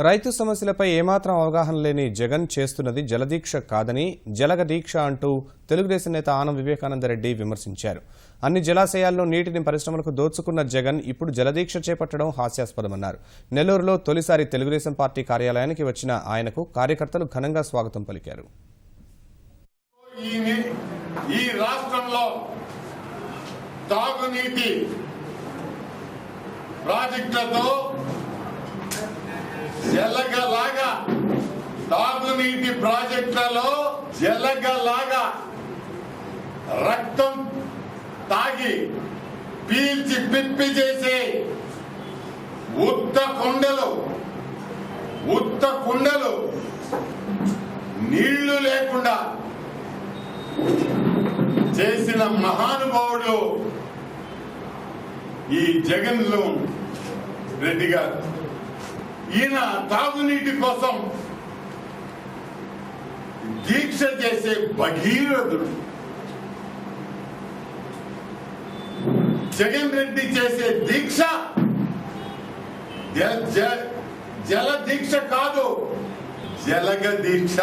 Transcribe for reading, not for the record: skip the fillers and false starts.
రైతు సమస్యలపై ఏమాత్రం అవగాహన లేని జగన్ చేస్తున్నది జలదీక్ష కాదని జలగ దీక్ష అంటూ తెలుగుదేశం నేత ఆనం వివేకానందరెడ్డి విమర్శించారు. అన్ని జలాశయాల్లో నీటిని పరిశ్రమలకు దోచుకున్న జగన్ ఇప్పుడు జలదీక్ష చేపట్టడం హాస్యాస్పదమన్నారు. నెల్లూరులో తొలిసారి తెలుగుదేశం పార్టీ కార్యాలయానికి వచ్చిన ఆయనకు కార్యకర్తలు ఘనంగా స్వాగతం పలికారు. ఈ రాష్ట్రంలో తాగునీటి ప్రాజెక్టులతో జలగలాగా తాగునీటి ప్రాజెక్టులలో జలగలాగా రక్తం తాగి పీల్చి పిప్పి చేసే ఉత్త కుండలు నీళ్లు లేకుండా చేసిన మహానుభావుడు ఈ జగన్మోహన్ రెడ్డి గారు. ఈయన తాగునీటి కోసం దీక్ష చేసే భగీరథుడు. జగన్ రెడ్డి చేసే దీక్ష జల దీక్ష కాదు, జలగ దీక్ష.